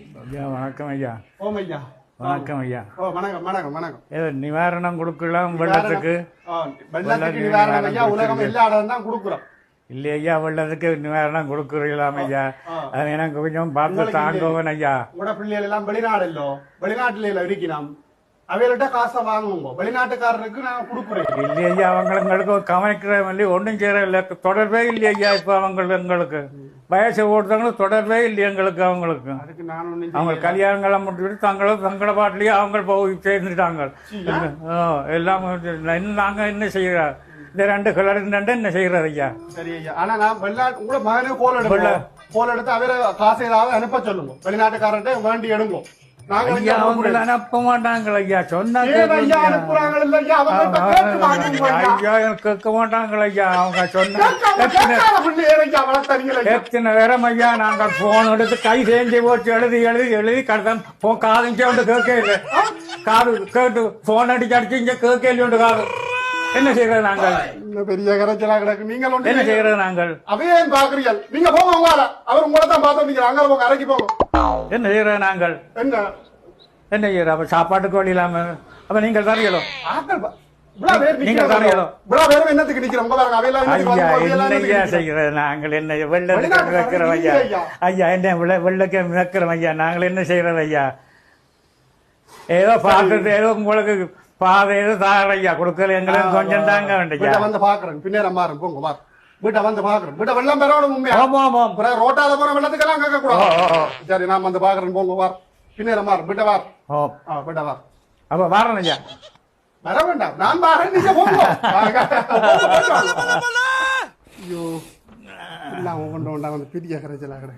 ஐயா வணக்கம் ஐயா. ஓம் ஐயா. வணக்கம் ஐயா. ஓ வணக்கம் வணக்கம் வணக்கம். ஏதோ நிவாரணம் கொடுக்கலாம் வெள்ளத்துக்கு. வெள்ளத்துக்கு நிவாரணம் ஐயா உலகம் எல்லா இடம் தான் கொடுக்குறோம். இல்லை ஐயா, வெள்ளத்துக்கு நிவாரணம் கொடுக்குறீங்களாம் ஐயா. அது எனக்கு கொஞ்சம் பார்த்து தாங்குவோம் ஐயா. உங்களோட பிள்ளைகள் எல்லாம் வெளிநாடு இல்லோ, வெளிநாட்டுல இருக்கணும். அவையிட்ட காசை வாங்குவோங்க, வெளிநாட்டுக்காரருக்கு நான் கொடுக்குறேன். இல்லை ஐயா, அவங்களுக்கு கவனிக்கிற மாதிரி ஒன்றும் செய்யற தொடர்பே இல்லை ஐயா. இப்போ எங்களுக்கு வயசு ஓடுறவங்களும் தொடர்பே இல்லை எங்களுக்கு. அவங்களுக்கு அதுக்கு நான் அவங்க கல்யாணங்களை முடிச்சுட்டு தங்கள பாட்டிலேயே அவங்க போய் சேர்ந்துட்டாங்க எல்லாம். நாங்கள் என்ன செய்யறோம்? இந்த 2 கலர் என்ன செய்யறது ஐயா? சரி ஐயா. ஆனா நான் வெளிநாட்டு உங்களோட மகனே கோல் எடுத்து அவரை காசு ஏதாவது அனுப்ப சொல்லுங்க. வெளிநாட்டுக்காரர்கிட்ட வேண்டி எடுங்க. ஐயா அவங்க அனுப்ப மாட்டாங்கள ஐயா. சொன்னாங்க கேட்க மாட்டாங்கள ஐயா. அவங்க சொன்ன எத்தனை நேரம் ஐயா நாங்கள் போன் எடுத்து கை செஞ்சு போச்சு எழுதி கடத்தான் காதுங்க கேட்க இல்லை. காது கேட்டு போன் அடிச்சு இங்க கேட்க இல்லையோண்டு காது. என்ன செய்யறது நாங்கள்? பெரிய கரைச்சலா கிடக்கு. நீங்கள் என்ன செய்யறது நாங்கள்? அவையே பாக்குறீங்க. நீங்க போங்க உங்களால. அவர் உங்களை தான் பார்த்தோம். அங்க போங்க, அரைக்கி போங்க. என்ன செய்யறது நாங்கள்? என்ன செய்யற? அப்ப சாப்பாட்டுக்கு வழி இல்லாம அப்ப நீங்கள் தரையலும் செய்யறது நாங்கள் என்ன வெள்ளத்துக்கு வைக்கிறோம் ஐயா. ஐயா என்ன வெள்ளக்க வைக்கிறோம் ஐயா. நாங்கள் என்ன செய்யறது ஐயா? ஏதோ பார்த்துட்டு ஏதோ உங்களுக்கு பாதை ஏதோ தார ஐயா கொடுக்கல. எங்களுக்கு கொஞ்சம் தாங்க வேண்டிய வந்து பாக்குறேன். பின்னேரம் மாறும் போங்க பாரு. வீட்டை வந்து பாக்குறேன். வீட்டை வெள்ளம் பெறணும். ரோட்டால போற வெள்ளத்துக்கெல்லாம் கேட்க கூடாது. சரி நான் வந்து பாக்குறேன். போங்க பார். பின்னேரம் மாறும். வீட்டை வார். வீட்டை வார். அப்ப வாரன் ஐயா. வர வேண்டாம், நான் பாறேன். நீங்க போங்க. ஐயோ எல்லாம் கொண்டு வந்தா வந்து பெரிய கரைச்சலா கடை.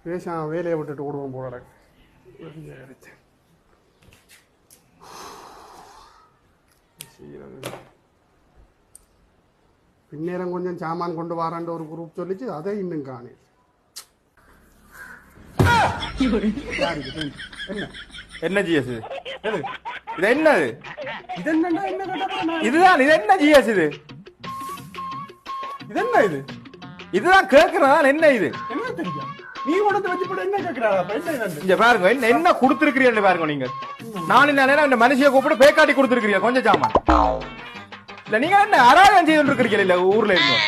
பேசாம வேலையை விட்டுட்டு ஓடுவோம் போட. பெரிய கரைச்சல் பின்னேரம் கொஞ்சம் சாமான் கொண்டு வரான்ற ஒரு குரூப் சொல்லிச்சு. அதை இன்னும் காணி. என்ன ஜிஎஸ் இது? இது என்னது? இதுதான். இது என்ன ஜிஎஸ் இது? இது என்ன இது? இதுதான் கேக்குறேன். என்ன இது? என்ன தெரியும்? நீ உடத்து வச்சு போட என்ன கேக்குறாங்க? பாருங்க என்ன கொடுத்திருக்கிறீங்க பாருங்க. நீங்க நான் என்ன இந்த மனுஷிய கூப்பிட்டு பேக்காட்டி கொடுத்திருக்கிறீங்க கொஞ்சம் சாமான். இல்ல நீங்க என்ன அராஜகம் செய்து இருக்கிறீங்க இல்ல ஊர்ல இருந்தோம்.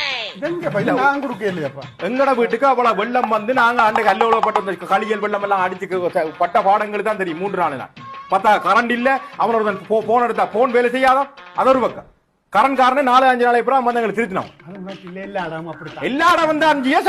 எங்கட வீட்டுக்கு அவ்வளவு வெள்ளம் வந்து நாங்க அந்த கல்லோலப்பட்ட களியல் வெள்ளம் எல்லாம் அடிச்சு பட்ட பாடங்கள் தான் தெரியும். 3 நாள் பார்த்தா கரண்ட் இல்ல. அவனோட போன் எடுத்தா போன் வேலை செய்யாதான். அது ஒரு பக்கம். கரண்ட் காரணம் 4-5 நாளை அப்புறம் வந்து எங்களுக்கு திருத்தினோம். எல்லா இடம் வந்து 5 years